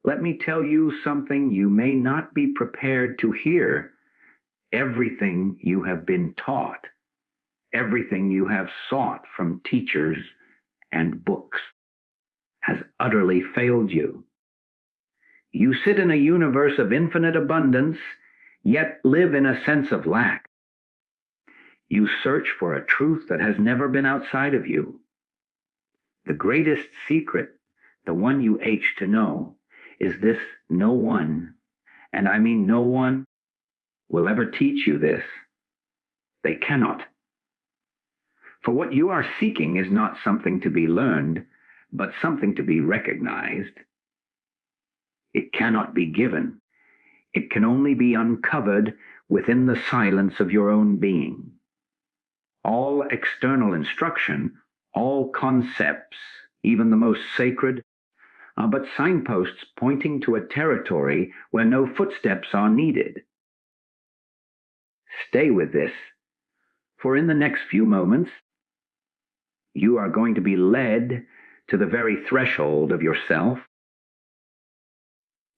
Let me tell you something you may not be prepared to hear. Everything you have been taught, everything you have sought from teachers and books, has utterly failed you. You sit in a universe of infinite abundance, yet live in a sense of lack. You search for a truth that has never been outside of you. The greatest secret, the one you ache to know, is this: no one, and I mean no one, will ever teach you this. They cannot. For what you are seeking is not something to be learned, but something to be recognized. It cannot be given. It can only be uncovered within the silence of your own being. All external instruction, all concepts, even the most sacred, are but signposts pointing to a territory where no footsteps are needed. Stay with this, for in the next few moments, you are going to be led to the very threshold of yourself,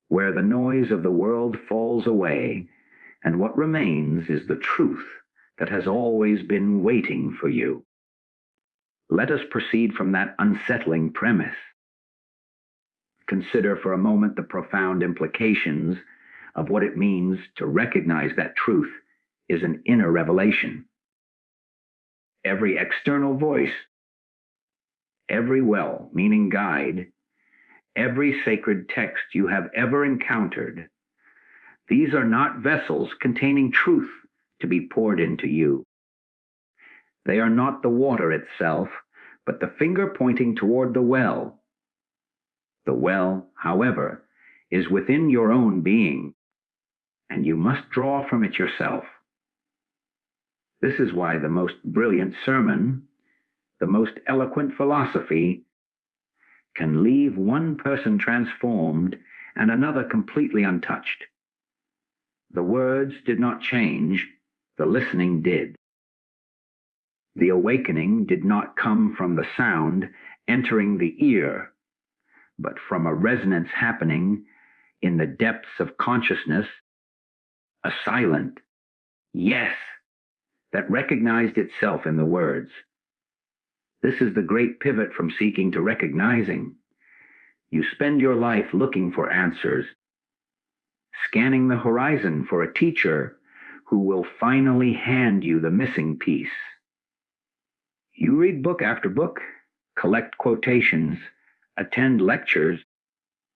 where the noise of the world falls away, and what remains is the truth that has always been waiting for you. Let us proceed from that unsettling premise. Consider for a moment the profound implications of what it means to recognize that truth is an inner revelation. Every external voice, every well-meaning guide, every sacred text you have ever encountered, these are not vessels containing truth to be poured into you. They are not the water itself, but the finger pointing toward the well. The well, however, is within your own being, and you must draw from it yourself. This is why the most brilliant sermon, the most eloquent philosophy, can leave one person transformed and another completely untouched. The words did not change, the listening did. The awakening did not come from the sound entering the ear, but from a resonance happening in the depths of consciousness, a silent yes that recognized itself in the words. This is the great pivot from seeking to recognizing. You spend your life looking for answers, scanning the horizon for a teacher who will finally hand you the missing piece. You read book after book, collect quotations, attend lectures,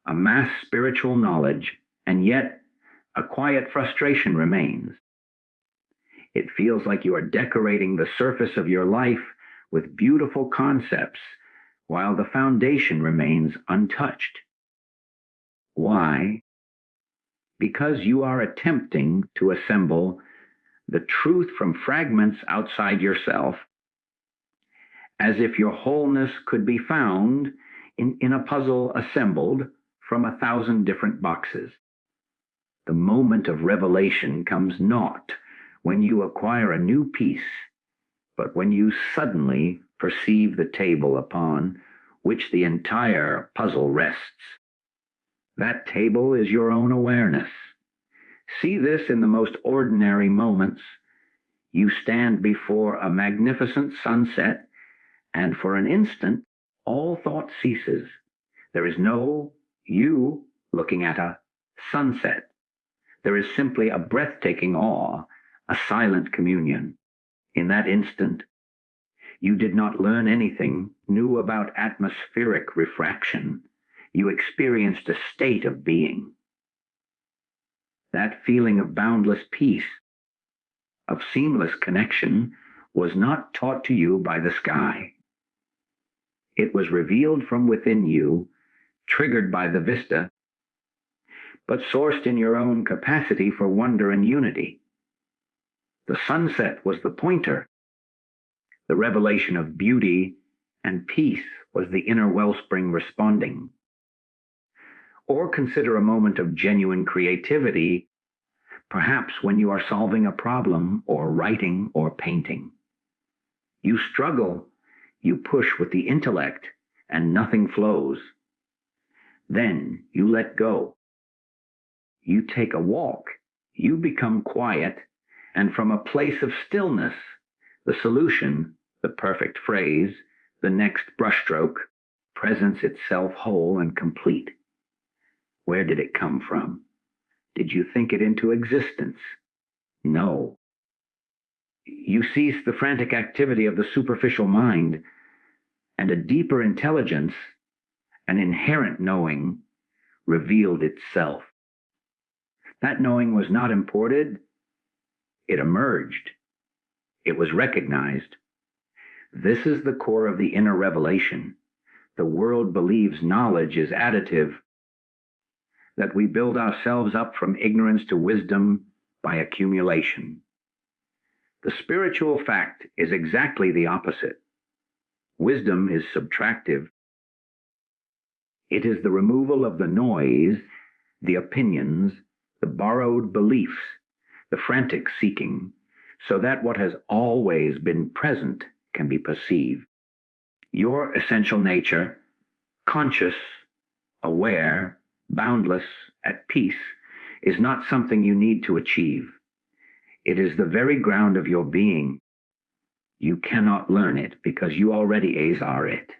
amass spiritual knowledge, and yet a quiet frustration remains. It feels like you are decorating the surface of your life with beautiful concepts, while the foundation remains untouched. Why? Because you are attempting to assemble the truth from fragments outside yourself, as if your wholeness could be found in a puzzle assembled from 1,000 different boxes. The moment of revelation comes not when you acquire a new piece, but when you suddenly perceive the table upon which the entire puzzle rests. That table is your own awareness. See this in the most ordinary moments. You stand before a magnificent sunset, and for an instant, all thought ceases. There is no you looking at a sunset. There is simply a breathtaking awe, a silent communion. In that instant, you did not learn anything new about atmospheric refraction. You experienced a state of being. That feeling of boundless peace, of seamless connection, was not taught to you by the sky. It was revealed from within you, triggered by the vista, but sourced in your own capacity for wonder and unity. The sunset was the pointer. The revelation of beauty and peace was the inner wellspring responding. Or consider a moment of genuine creativity, perhaps when you are solving a problem or writing or painting. You struggle, you push with the intellect, and nothing flows. Then you let go. You take a walk. You become quiet, and from a place of stillness, the solution, the perfect phrase, the next brushstroke, presents itself whole and complete. Where did it come from? Did you think it into existence? No. You cease the frantic activity of the superficial mind, and a deeper intelligence, an inherent knowing, revealed itself. That knowing was not imported. It emerged. It was recognized. This is the core of the inner revelation. The world believes knowledge is additive, that we build ourselves up from ignorance to wisdom by accumulation. The spiritual fact is exactly the opposite. Wisdom is subtractive. It is the removal of the noise, the opinions, the borrowed beliefs, the frantic seeking, so that what has always been present can be perceived. Your essential nature, conscious, aware, boundless, at peace, is not something you need to achieve. It is the very ground of your being. You cannot learn it because you already are it.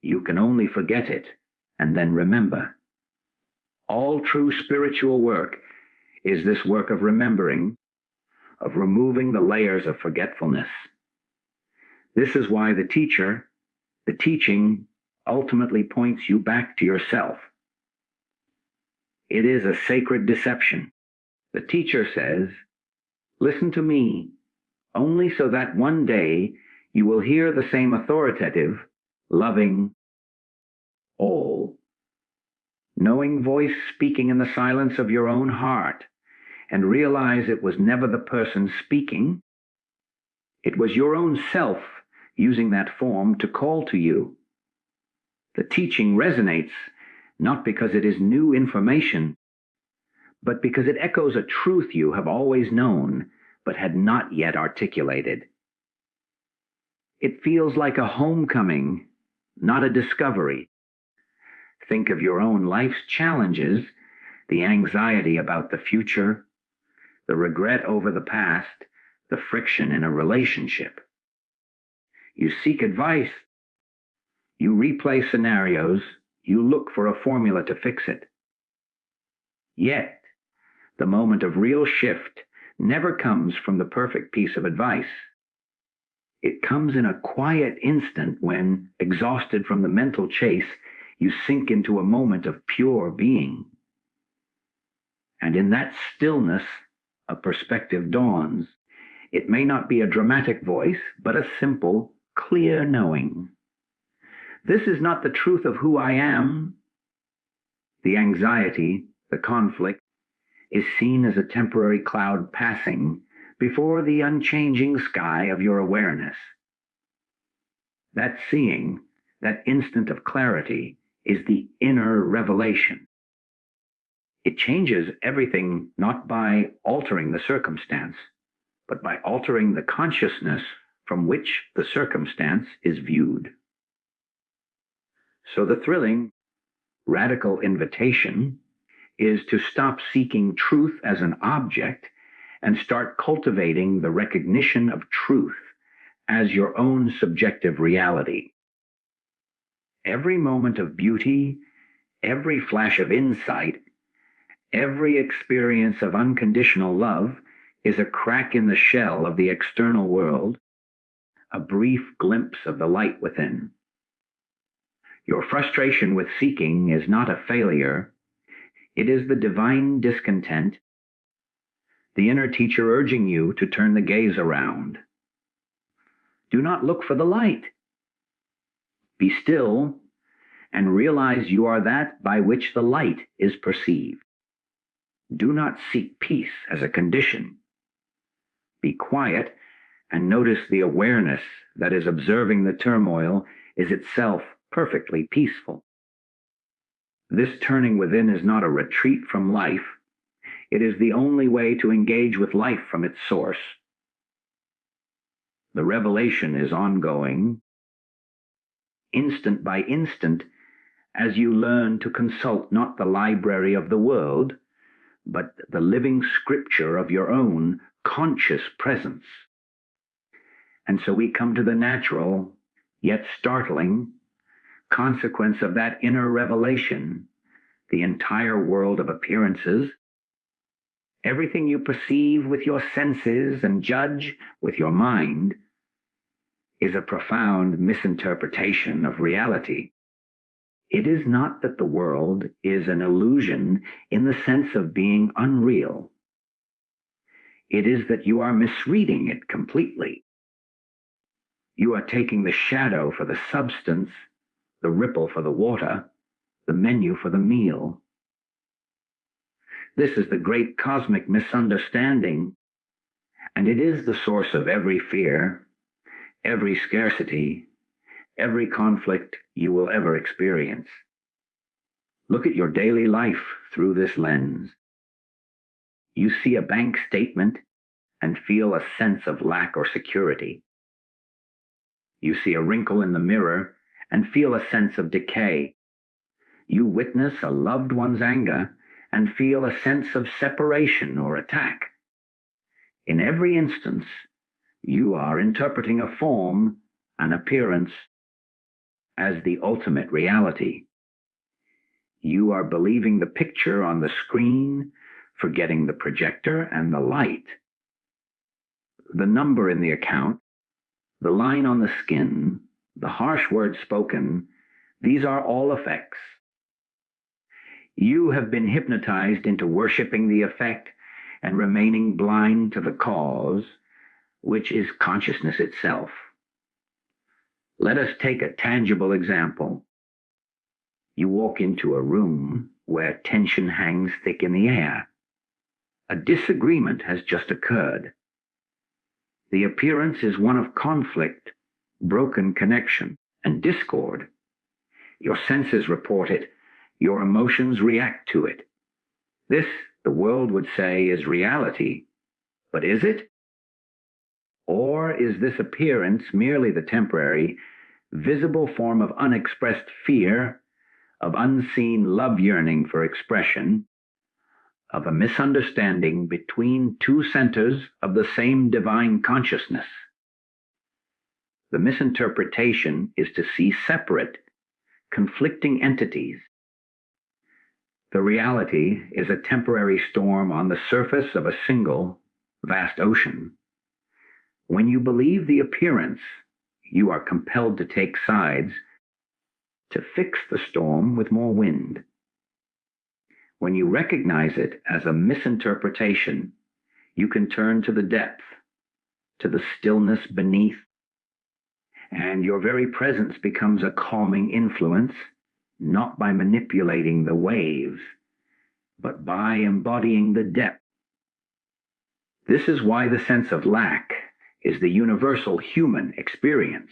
You can only forget it and then remember. All true spiritual work is this work of remembering, of removing the layers of forgetfulness. This is why the teaching, ultimately points you back to yourself. It is a sacred deception. The teacher says, "Listen to me, only so that one day you will hear the same authoritative, loving, all, knowing voice speaking in the silence of your own heart, and realize it was never the person speaking. It was your own self using that form to call to you." The teaching resonates not because it is new information, but because it echoes a truth you have always known but had not yet articulated. It feels like a homecoming, not a discovery. Think of your own life's challenges, the anxiety about the future, the regret over the past, the friction in a relationship. You seek advice. You replay scenarios. You look for a formula to fix it. Yet, the moment of real shift never comes from the perfect piece of advice. It comes in a quiet instant when, exhausted from the mental chase, you sink into a moment of pure being. And in that stillness, a perspective dawns. It may not be a dramatic voice, but a simple, clear knowing. This is not the truth of who I am. The anxiety, the conflict, is seen as a temporary cloud passing before the unchanging sky of your awareness. That seeing, that instant of clarity, is the inner revelation. It changes everything not by altering the circumstance, but by altering the consciousness from which the circumstance is viewed. So the thrilling, radical invitation is to stop seeking truth as an object and start cultivating the recognition of truth as your own subjective reality. Every moment of beauty, every flash of insight, every experience of unconditional love is a crack in the shell of the external world, a brief glimpse of the light within. Your frustration with seeking is not a failure. It is the divine discontent, the inner teacher urging you to turn the gaze around. Do not look for the light. Be still and realize you are that by which the light is perceived. Do not seek peace as a condition. Be quiet and notice the awareness that is observing the turmoil is itself perfectly peaceful. This turning within is not a retreat from life. It is the only way to engage with life from its source. The revelation is ongoing. Instant by instant, as you learn to consult not the library of the world, but the living scripture of your own conscious presence. And so we come to the natural, yet startling, consequence of that inner revelation, the entire world of appearances. Everything you perceive with your senses and judge with your mind is a profound misinterpretation of reality. It is not that the world is an illusion in the sense of being unreal. It is that you are misreading it completely. You are taking the shadow for the substance, the ripple for the water, the menu for the meal. This is the great cosmic misunderstanding, and it is the source of every fear, every scarcity, every conflict you will ever experience. Look at your daily life through this lens. You see a bank statement and feel a sense of lack or security. You see a wrinkle in the mirror and feel a sense of decay. You witness a loved one's anger and feel a sense of separation or attack. In every instance, you are interpreting a form, an appearance, as the ultimate reality. You are believing the picture on the screen, forgetting the projector and the light. The number in the account, the line on the skin, the harsh words spoken, these are all effects. You have been hypnotized into worshiping the effect and remaining blind to the cause, which is consciousness itself. Let us take a tangible example. You walk into a room where tension hangs thick in the air. A disagreement has just occurred. The appearance is one of conflict, broken connection, and discord. Your senses report it. Your emotions react to it. This, the world would say, is reality. But is it? Or is this appearance merely the temporary, visible form of unexpressed fear, of unseen love yearning for expression, of a misunderstanding between two centers of the same divine consciousness? The misinterpretation is to see separate, conflicting entities. The reality is a temporary storm on the surface of a single, vast ocean. When you believe the appearance, you are compelled to take sides, to fix the storm with more wind. When you recognize it as a misinterpretation, you can turn to the depth, to the stillness beneath, and your very presence becomes a calming influence, not by manipulating the waves, but by embodying the depth. This is why the sense of lack is the universal human experience.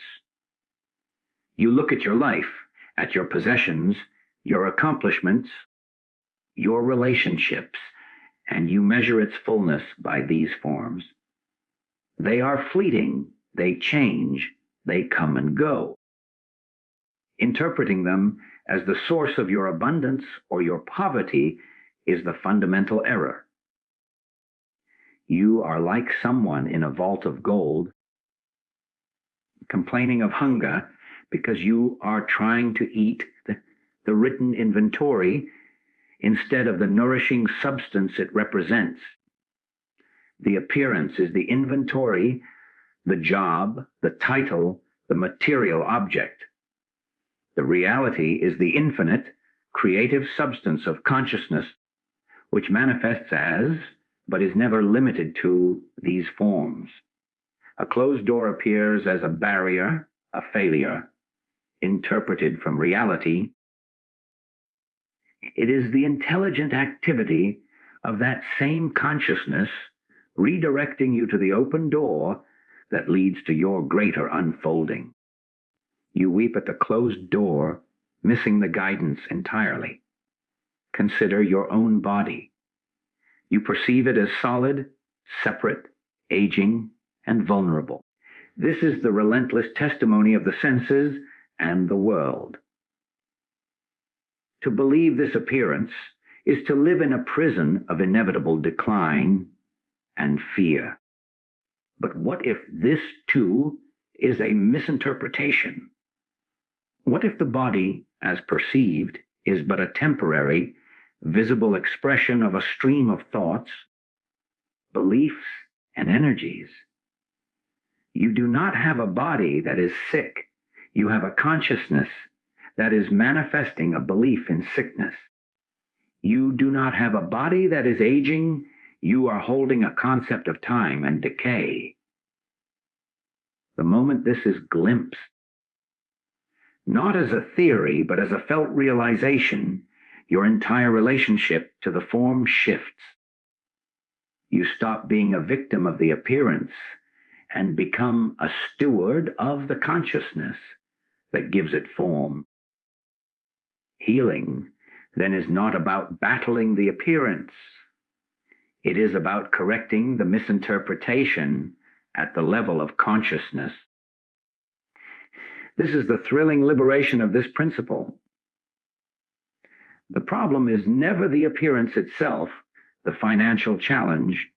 You look at your life, at your possessions, your accomplishments, your relationships, and you measure its fullness by these forms. They are fleeting, they change, they come and go. Interpreting them as the source of your abundance or your poverty is the fundamental error. You are like someone in a vault of gold, complaining of hunger because you are trying to eat the written inventory instead of the nourishing substance it represents. The appearance is the inventory, the job, the title, the material object. The reality is the infinite, creative substance of consciousness, which manifests as, but is never limited to, these forms. A closed door appears as a barrier, a failure, interpreted from reality. It is the intelligent activity of that same consciousness redirecting you to the open door that leads to your greater unfolding. You weep at the closed door, missing the guidance entirely. Consider your own body. You perceive it as solid, separate, aging, and vulnerable. This is the relentless testimony of the senses and the world. To believe this appearance is to live in a prison of inevitable decline and fear. But what if this, too, is a misinterpretation? What if the body, as perceived, is but a temporary, visible expression of a stream of thoughts, beliefs, and energies? You do not have a body that is sick. You have a consciousness that is manifesting a belief in sickness. You do not have a body that is aging. You are holding a concept of time and decay. The moment this is glimpsed, not as a theory, but as a felt realization, your entire relationship to the form shifts. You stop being a victim of the appearance and become a steward of the consciousness that gives it form. Healing, then, is not about battling the appearance. It is about correcting the misinterpretation at the level of consciousness. This is the thrilling liberation of this principle. The problem is never the appearance itself, the financial challenge,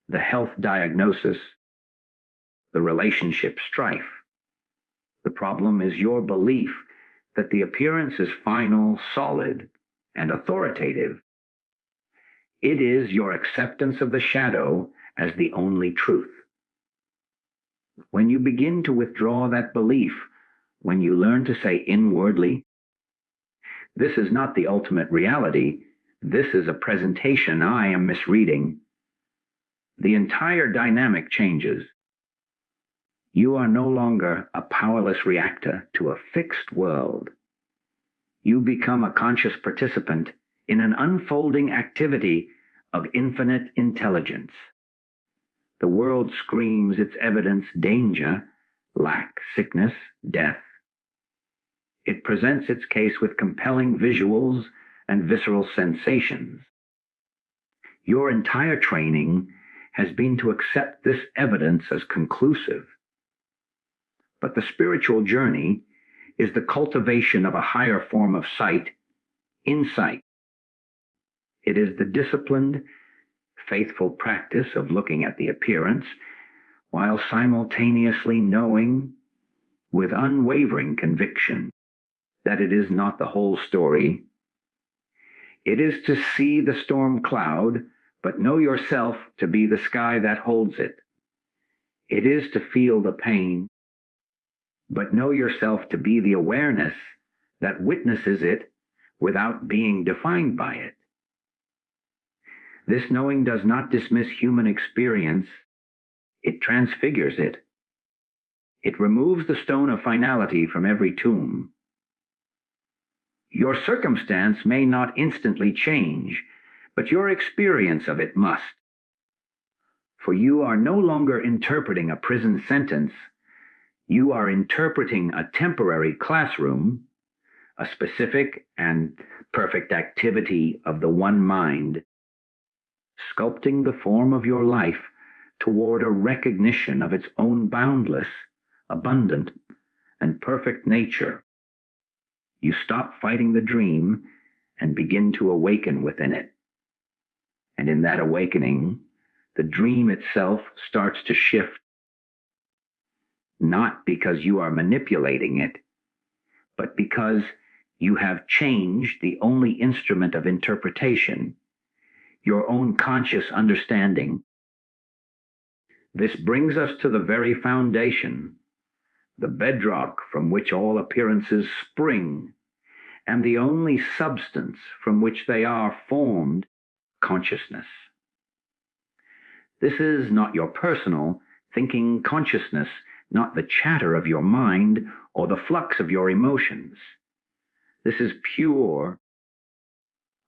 the health diagnosis, the relationship strife. The problem is your belief that the appearance is final, solid, and authoritative. It is your acceptance of the shadow as the only truth. When you begin to withdraw that belief, when you learn to say inwardly, "This is not the ultimate reality, this is a presentation I am misreading," the entire dynamic changes. You are no longer a powerless reactor to a fixed world. You become a conscious participant in an unfolding activity of infinite intelligence. The world screams its evidence: danger, lack, sickness, death. It presents its case with compelling visuals and visceral sensations. Your entire training has been to accept this evidence as conclusive. But the spiritual journey is the cultivation of a higher form of sight, insight. It is the disciplined, faithful practice of looking at the appearance while simultaneously knowing with unwavering conviction that it is not the whole story. It is to see the storm cloud, but know yourself to be the sky that holds it. It is to feel the pain, but know yourself to be the awareness that witnesses it without being defined by it. This knowing does not dismiss human experience. It transfigures it. It removes the stone of finality from every tomb. Your circumstance may not instantly change, but your experience of it must. For you are no longer interpreting a prison sentence. You are interpreting a temporary classroom, a specific and perfect activity of the one mind, sculpting the form of your life toward a recognition of its own boundless, abundant, and perfect nature. You stop fighting the dream and begin to awaken within it. And in that awakening, the dream itself starts to shift, not because you are manipulating it, but because you have changed the only instrument of interpretation, your own conscious understanding. This brings us to the very foundation, the bedrock from which all appearances spring, and the only substance from which they are formed, consciousness. This is not your personal thinking consciousness, not the chatter of your mind or the flux of your emotions. This is pure,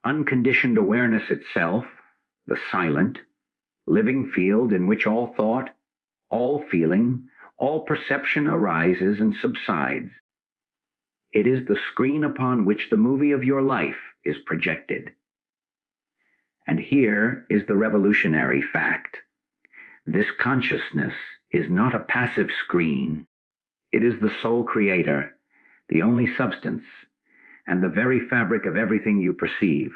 unconditioned awareness itself, the silent, living field in which all thought, all feeling, all perception arises and subsides. It is the screen upon which the movie of your life is projected. And here is the revolutionary fact. This consciousness is not a passive screen. It is the sole creator, the only substance, and the very fabric of everything you perceive.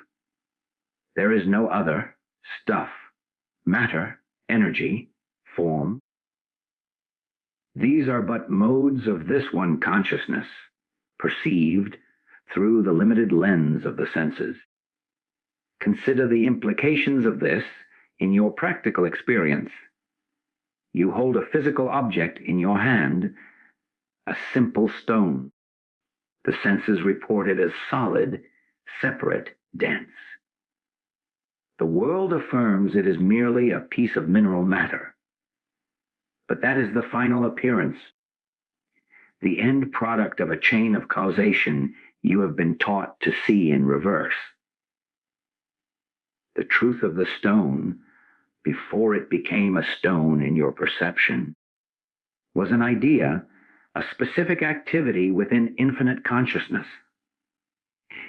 There is no other stuff, matter, energy, form. These are but modes of this one consciousness, perceived through the limited lens of the senses. Consider the implications of this in your practical experience. You hold a physical object in your hand, a simple stone. The senses report it as solid, separate, dense. The world affirms it is merely a piece of mineral matter. But that is the final appearance, the end product of a chain of causation you have been taught to see in reverse. The truth of the stone, before it became a stone in your perception, was an idea, a specific activity within infinite consciousness.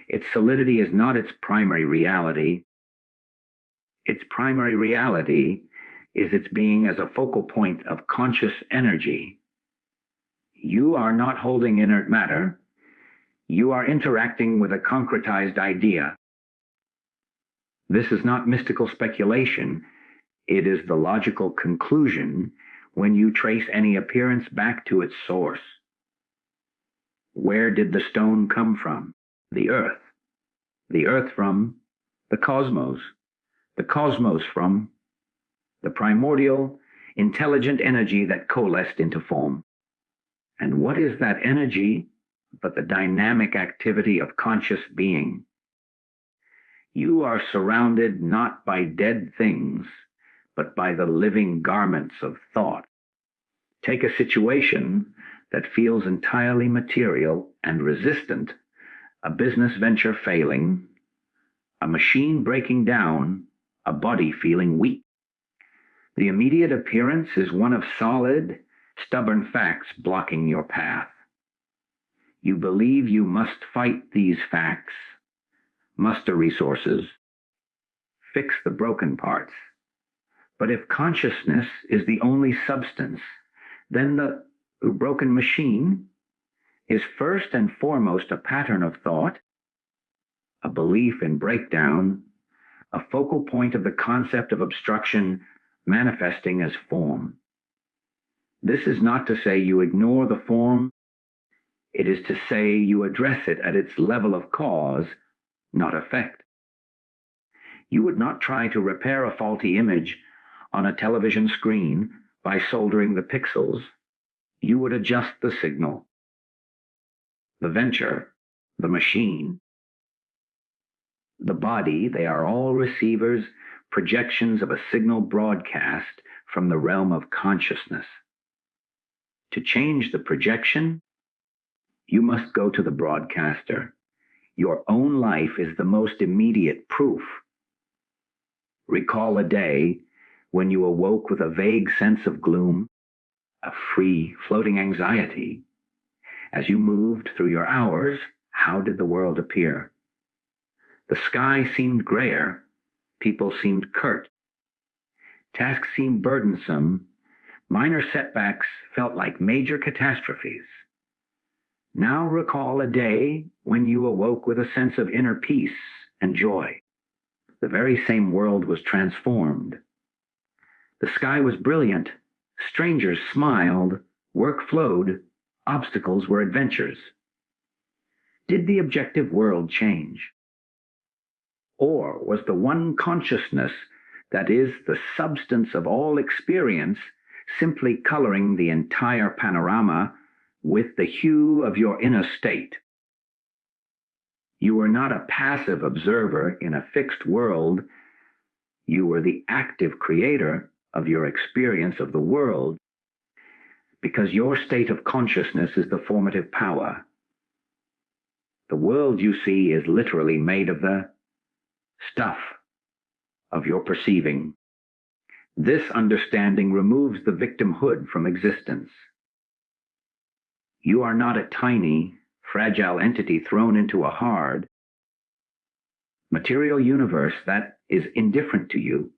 Its solidity is not its primary reality. Its primary reality is its being as a focal point of conscious energy. You are not holding inert matter. You are interacting with a concretized idea. This is not mystical speculation. It is the logical conclusion when you trace any appearance back to its source. Where did the stone come from? The earth. The earth from the cosmos from the primordial, intelligent energy that coalesced into form. And what is that energy but the dynamic activity of conscious being? You are surrounded not by dead things, but by the living garments of thought. Take a situation that feels entirely material and resistant, a business venture failing, a machine breaking down, a body feeling weak. The immediate appearance is one of solid, stubborn facts blocking your path. You believe you must fight these facts, muster resources, fix the broken parts. But if consciousness is the only substance, then the broken machine is first and foremost a pattern of thought, a belief in breakdown, a focal point of the concept of obstruction manifesting as form. This is not to say you ignore the form. It is to say you address it at its level of cause, not effect. You would not try to repair a faulty image on a television screen by soldering the pixels. You would adjust the signal. The venture, the machine, the body, they are all receivers, projections of a signal broadcast from the realm of consciousness. To change the projection, you must go to the broadcaster. Your own life is the most immediate proof. Recall a day when you awoke with a vague sense of gloom, a free, floating anxiety. As you moved through your hours, how did the world appear? The sky seemed grayer. People seemed curt. Tasks seemed burdensome. Minor setbacks felt like major catastrophes. Now recall a day when you awoke with a sense of inner peace and joy. The very same world was transformed. The sky was brilliant. Strangers smiled. Work flowed. Obstacles were adventures. Did the objective world change? Or was the one consciousness that is the substance of all experience simply coloring the entire panorama with the hue of your inner state? You were not a passive observer in a fixed world. You were the active creator of your experience of the world, because your state of consciousness is the formative power. The world you see is literally made of the stuff of your perceiving. This understanding removes the victimhood from existence. You are not a tiny, fragile entity thrown into a hard, material universe that is indifferent to you.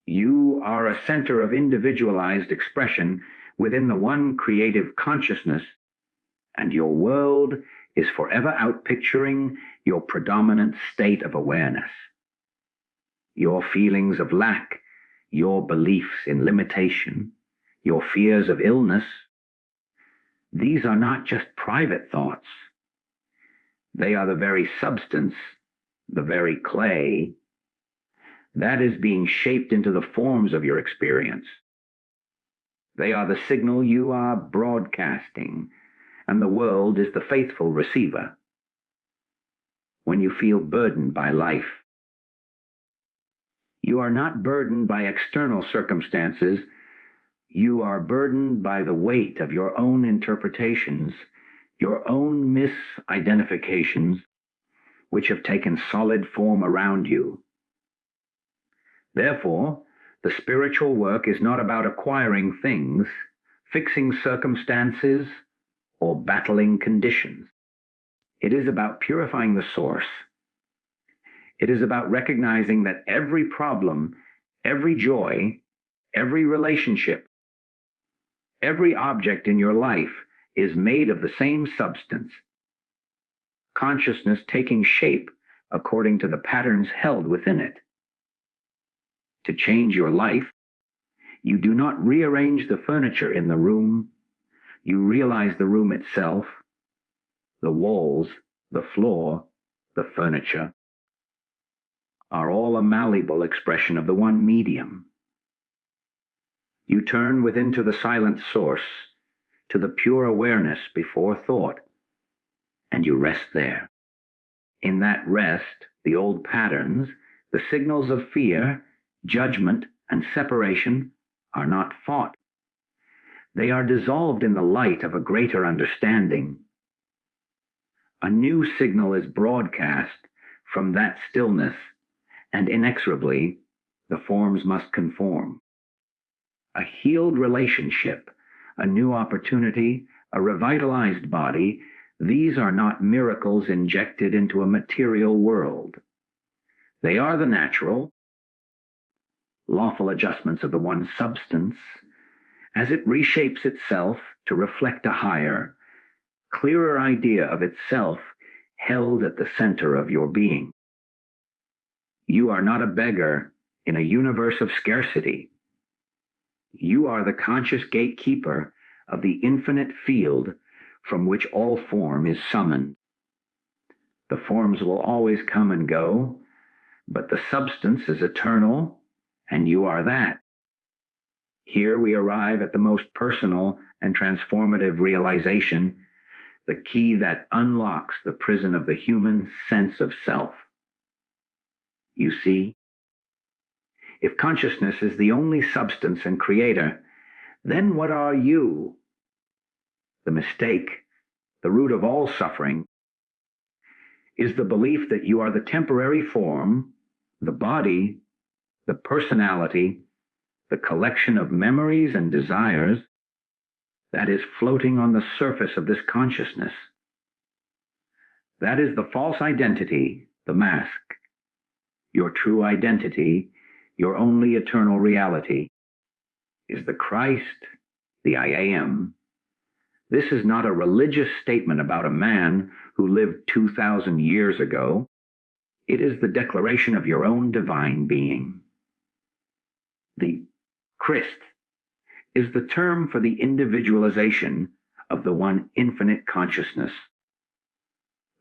You are a center of individualized expression within the one creative consciousness, and your world is forever outpicturing your predominant state of awareness. Your feelings of lack, your beliefs in limitation, your fears of illness, these are not just private thoughts. They are the very substance, the very clay, that is being shaped into the forms of your experience. They are the signal you are broadcasting, and the world is the faithful receiver. When you feel burdened by life, you are not burdened by external circumstances. You are burdened by the weight of your own interpretations, your own misidentifications, which have taken solid form around you. Therefore, the spiritual work is not about acquiring things, fixing circumstances, or battling conditions. It is about purifying the source. It is about recognizing that every problem, every joy, every relationship, every object in your life is made of the same substance. Consciousness taking shape according to the patterns held within it. To change your life, you do not rearrange the furniture in the room. You realize the room itself, the walls, the floor, the furniture, are all a malleable expression of the one medium. You turn within to the silent source, to the pure awareness before thought, and you rest there. In that rest, the old patterns, the signals of fear, judgment, and separation are not fought. They are dissolved in the light of a greater understanding. A new signal is broadcast from that stillness, and inexorably, the forms must conform. A healed relationship, a new opportunity, a revitalized body, these are not miracles injected into a material world. They are the natural, lawful adjustments of the one substance as it reshapes itself to reflect a higher, clearer idea of itself held at the center of your being. You are not a beggar in a universe of scarcity. You are the conscious gatekeeper of the infinite field from which all form is summoned. The forms will always come and go, but the substance is eternal, and you are that. Here we arrive at the most personal and transformative realization, the key that unlocks the prison of the human sense of self. You see, if consciousness is the only substance and creator, then what are you? The mistake, the root of all suffering, is the belief that you are the temporary form, the body, the personality, the collection of memories and desires that is floating on the surface of this consciousness. That is the false identity, the mask. Your true identity, your only eternal reality, is the Christ, the I Am. This is not a religious statement about a man who lived 2,000 years ago. It is the declaration of your own divine being. The Christ is the term for the individualization of the one infinite consciousness,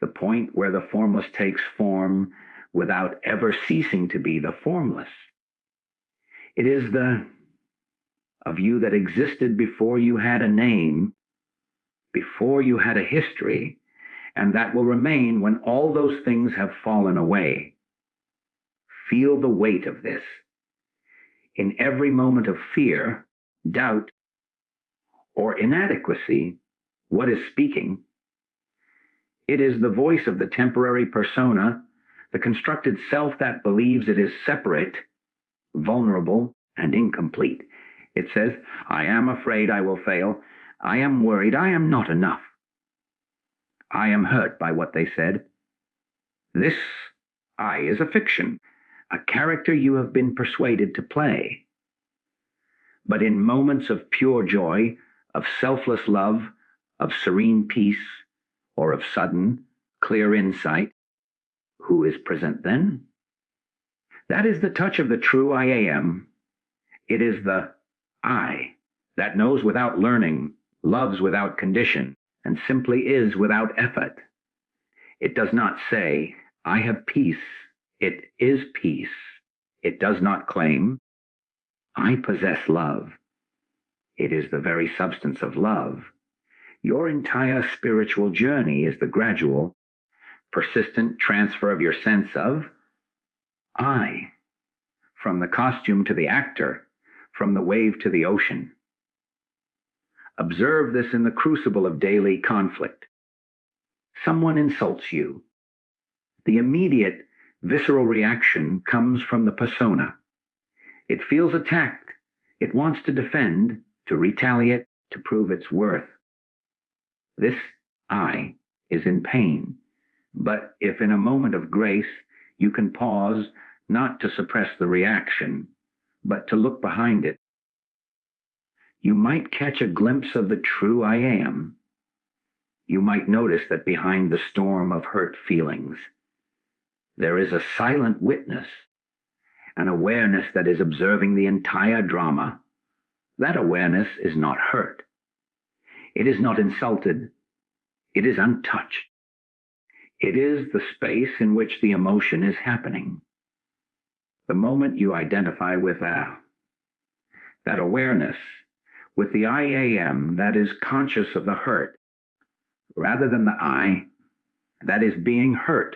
the point where the formless takes form without ever ceasing to be the formless. It is of you that existed before you had a name, before you had a history, and that will remain when all those things have fallen away. Feel the weight of this. In every moment of fear, doubt, or inadequacy, what is speaking? It is the voice of the temporary persona, the constructed self that believes it is separate, vulnerable, and incomplete. It says, I am afraid I will fail. I am worried I am not enough. I am hurt by what they said. This I is a fiction, a character you have been persuaded to play. But in moments of pure joy, of selfless love, of serene peace, or of sudden, clear insight, who is present then? That is the touch of the true I am. It is the I that knows without learning, loves without condition, and simply is without effort. It does not say, I have peace. It is peace. It does not claim, I possess love. It is the very substance of love. Your entire spiritual journey is the gradual, persistent transfer of your sense of I, from the costume to the actor, from the wave to the ocean. Observe this in the crucible of daily conflict. Someone insults you. The immediate, visceral reaction comes from the persona. It feels attacked. It wants to defend, to retaliate, to prove its worth. This I is in pain. But if in a moment of grace you can pause, not to suppress the reaction, but to look behind it, you might catch a glimpse of the true I am. You might notice that behind the storm of hurt feelings, there is a silent witness, an awareness that is observing the entire drama. That awareness is not hurt. It is not insulted. It is untouched. It is the space in which the emotion is happening. The moment you identify with that awareness, with the I am that is conscious of the hurt, rather than the I that is being hurt,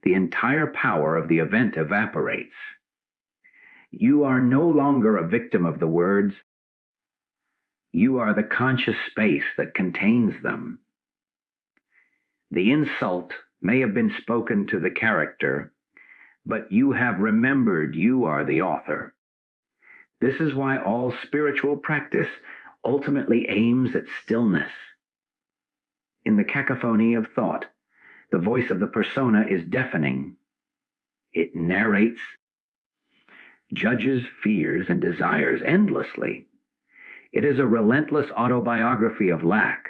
the entire power of the event evaporates. You are no longer a victim of the words. You are the conscious space that contains them. The insult may have been spoken to the character, but you have remembered you are the author. This is why all spiritual practice ultimately aims at stillness. In the cacophony of thought, the voice of the persona is deafening. It narrates, judges fears and desires endlessly. It is a relentless autobiography of lack.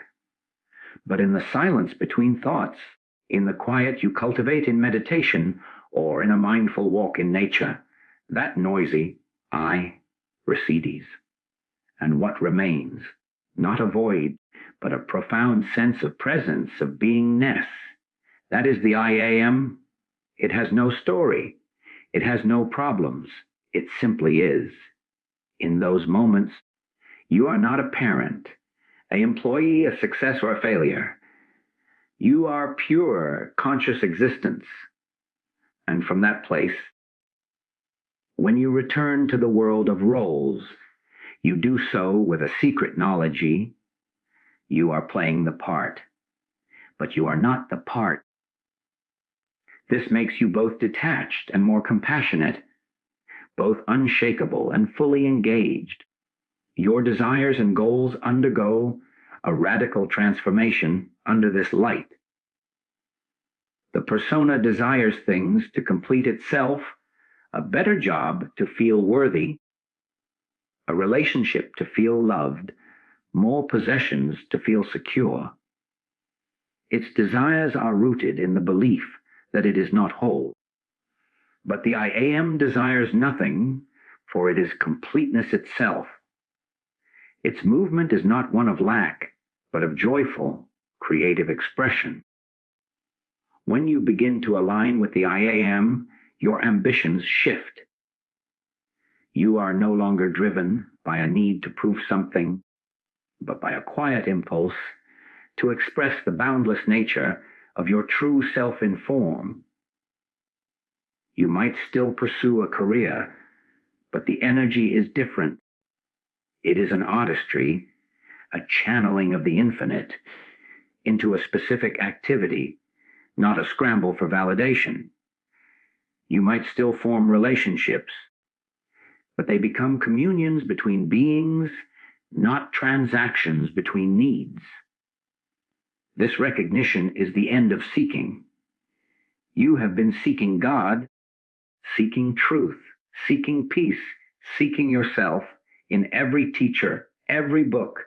But in the silence between thoughts, in the quiet you cultivate in meditation or in a mindful walk in nature, that noisy I recedes. And what remains? Not a void, but a profound sense of presence, of beingness. That is the I am. It has no story. It has no problems. It simply is. In those moments, you are not a parent, an employee, a success or a failure. You are pure, conscious existence. And from that place, when you return to the world of roles, you do so with a secret knowledge. You are playing the part, but you are not the part. This makes you both detached and more compassionate, both unshakable and fully engaged. Your desires and goals undergo a radical transformation under this light. The persona desires things to complete itself, a better job to feel worthy, a relationship to feel loved, more possessions to feel secure. Its desires are rooted in the belief that it is not whole. But the I am desires nothing, for it is completeness itself. Its movement is not one of lack, but of joyful, creative expression. When you begin to align with the I am, your ambitions shift. You are no longer driven by a need to prove something, but by a quiet impulse to express the boundless nature of your true self in form. You might still pursue a career, but the energy is different. It is an artistry, a channeling of the infinite into a specific activity, not a scramble for validation. You might still form relationships, but they become communions between beings, not transactions between needs. This recognition is the end of seeking. You have been seeking God, seeking truth, seeking peace, seeking yourself in every teacher, every book,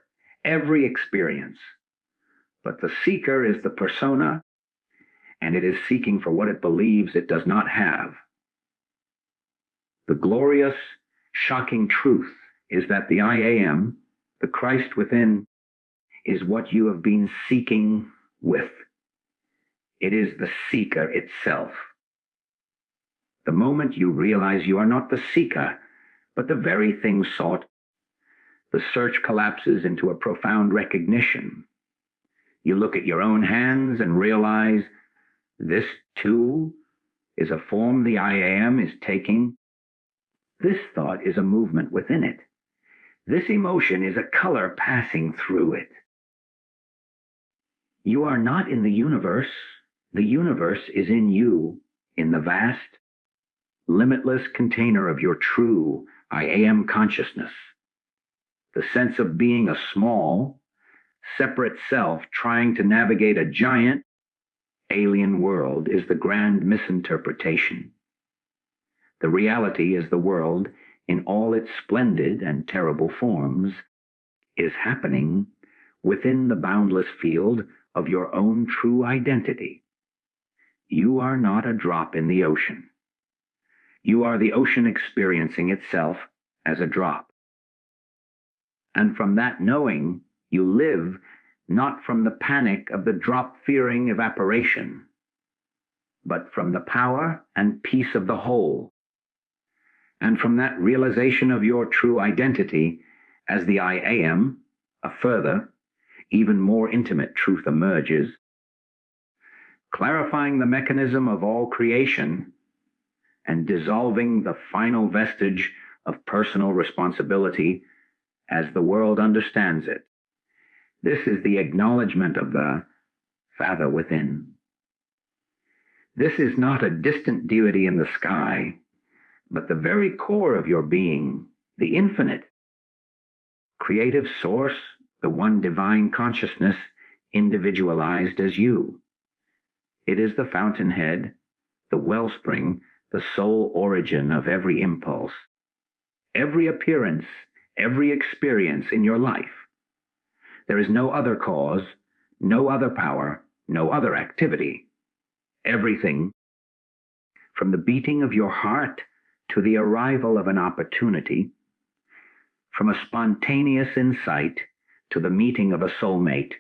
every experience. But the seeker is the persona, and it is seeking for what it believes it does not have. The glorious, shocking truth is that the I am, the Christ within, is what you have been seeking with. It is the seeker itself. The moment you realize you are not the seeker, but the very thing sought, the search collapses into a profound recognition. You look at your own hands and realize this too is a form the I am is taking. This thought is a movement within it. This emotion is a color passing through it. You are not in the universe. The universe is in you, in the vast, limitless container of your true I am consciousness. The sense of being a small, separate self trying to navigate a giant, alien world is the grand misinterpretation. The reality is the world, in all its splendid and terrible forms, is happening within the boundless field of your own true identity. You are not a drop in the ocean. You are the ocean experiencing itself as a drop. And from that knowing, you live not from the panic of the drop-fearing evaporation, but from the power and peace of the whole. And from that realization of your true identity as the I am, a further, even more intimate truth emerges, clarifying the mechanism of all creation and dissolving the final vestige of personal responsibility as the world understands it. This is the acknowledgement of the Father within. This is not a distant deity in the sky, but the very core of your being, the infinite, creative source, the one divine consciousness individualized as you. It is the fountainhead, the wellspring, the sole origin of every impulse, every appearance, every experience in your life. There is no other cause, no other power, no other activity. Everything, from the beating of your heart to the arrival of an opportunity, from a spontaneous insight to the meeting of a soulmate,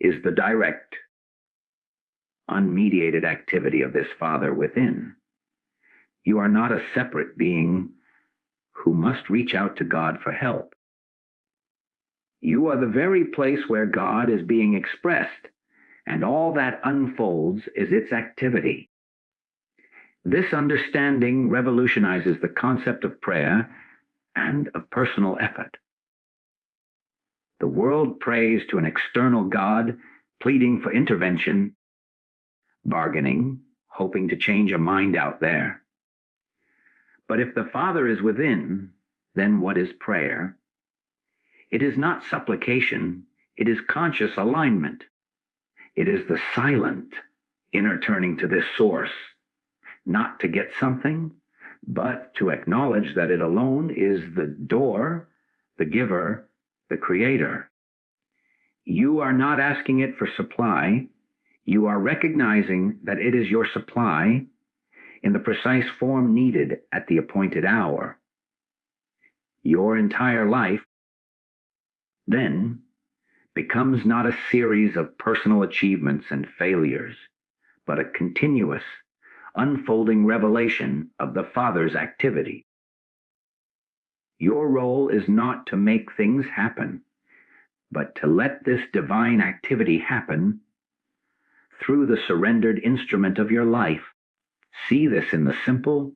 is the direct, unmediated activity of this Father within. You are not a separate being who must reach out to God for help. You are the very place where God is being expressed, and all that unfolds is its activity. This understanding revolutionizes the concept of prayer and of personal effort. The world prays to an external God, pleading for intervention, bargaining, hoping to change a mind out there. But if the Father is within, then what is prayer? It is not supplication, it is conscious alignment. It is the silent inner turning to this source, not to get something, but to acknowledge that it alone is the door, the giver, the creator. You are not asking it for supply. You are recognizing that it is your supply in the precise form needed at the appointed hour. Your entire life, then, becomes not a series of personal achievements and failures, but a continuous, unfolding revelation of the Father's activity. Your role is not to make things happen, but to let this divine activity happen through the surrendered instrument of your life. See this in the simple,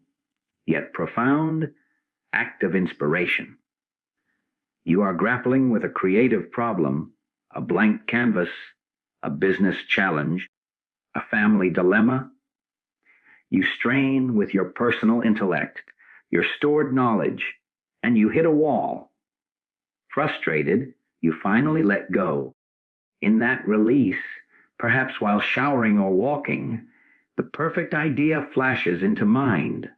yet profound, act of inspiration. You are grappling with a creative problem, a blank canvas, a business challenge, a family dilemma. You strain with your personal intellect, your stored knowledge, and you hit a wall. Frustrated, you finally let go. In that release, perhaps while showering or walking, the perfect idea flashes into mind.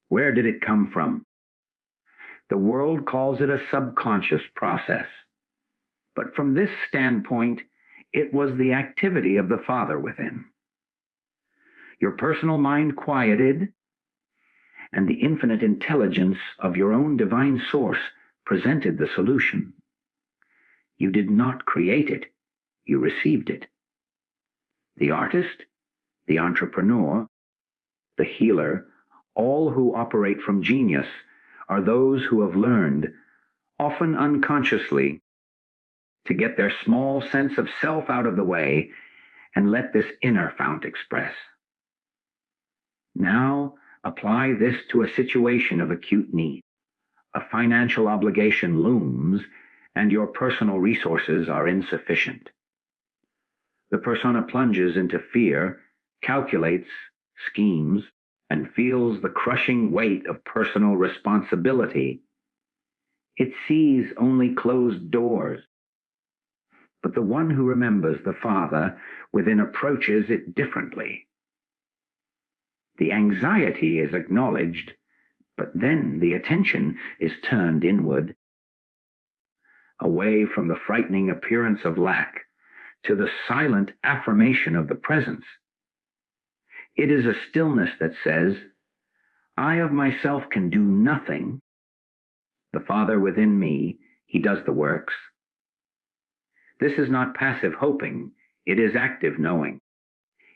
Where did it come from? The world calls it a subconscious process, But from this standpoint, it was the activity of the Father within. Your personal mind quieted, and the infinite intelligence of your own divine source presented the solution. You did not create it, you received it. The artist, the entrepreneur, the healer, all who operate from genius are those who have learned, often unconsciously, to get their small sense of self out of the way and let this inner fount express. Now, apply this to a situation of acute need. A financial obligation looms, and your personal resources are insufficient. The persona plunges into fear, calculates, schemes, and feels the crushing weight of personal responsibility. It sees only closed doors. But the one who remembers the Father within approaches it differently. The anxiety is acknowledged, but then the attention is turned inward, away from the frightening appearance of lack to the silent affirmation of the presence. It is a stillness that says, I of myself can do nothing. The Father within me, he does the works. This is not passive hoping, it is active knowing.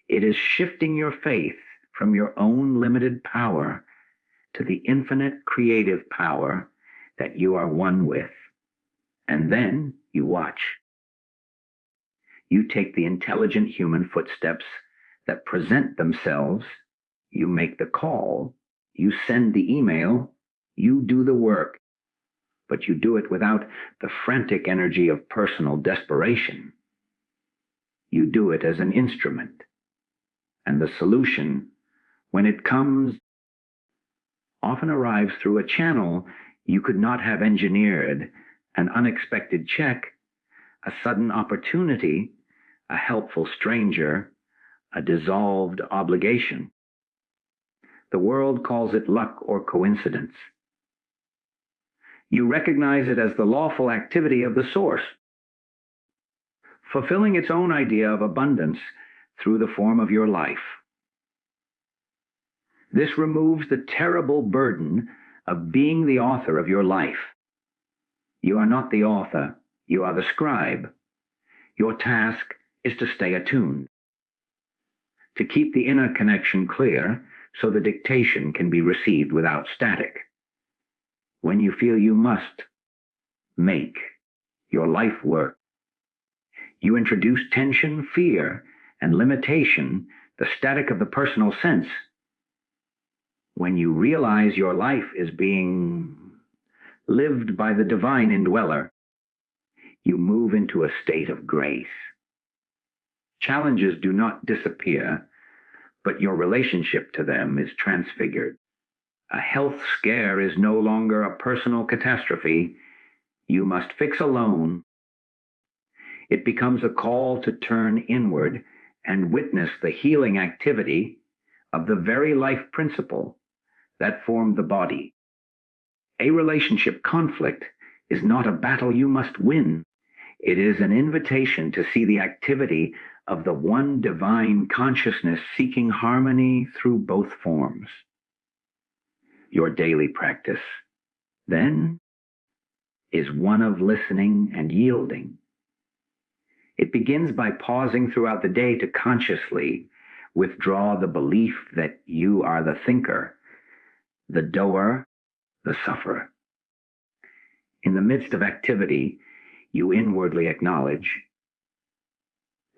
It is shifting your faith from your own limited power to the infinite creative power that you are one with. And then you watch. You take the intelligent human footsteps that present themselves, you make the call, you send the email, you do the work, but you do it without the frantic energy of personal desperation. You do it as an instrument, and the solution, when it comes, often arrives through a channel you could not have engineered, an unexpected check, a sudden opportunity, a helpful stranger, a dissolved obligation. The world calls it luck or coincidence. You recognize it as the lawful activity of the source, fulfilling its own idea of abundance through the form of your life. This removes the terrible burden of being the author of your life. You are not the author, you are the scribe. Your task is to stay attuned, to keep the inner connection clear so the dictation can be received without static. When you feel you must, make your life work. You introduce tension, fear, and limitation, the static of the personal sense. When you realize your life is being lived by the divine indweller, you move into a state of grace. Challenges do not disappear, but your relationship to them is transfigured. A health scare is no longer a personal catastrophe you must fix alone. It becomes a call to turn inward and witness the healing activity of the very life principle that formed the body. A relationship conflict is not a battle you must win. It is an invitation to see the activity of the one divine consciousness seeking harmony through both forms. Your daily practice, then, is one of listening and yielding. It begins by pausing throughout the day to consciously withdraw the belief that you are the thinker, the doer, the sufferer. In the midst of activity, you inwardly acknowledge,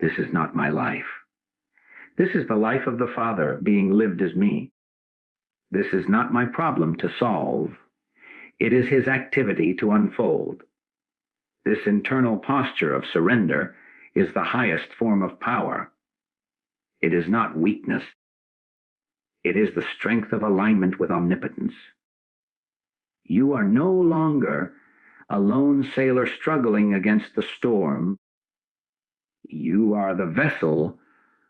this is not my life. This is the life of the Father being lived as me. This is not my problem to solve. It is his activity to unfold. This internal posture of surrender is the highest form of power. It is not weakness. It is the strength of alignment with omnipotence. You are no longer a lone sailor struggling against the storm. You are the vessel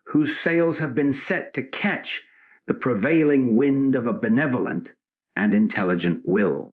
whose sails have been set to catch the prevailing wind of a benevolent and intelligent will.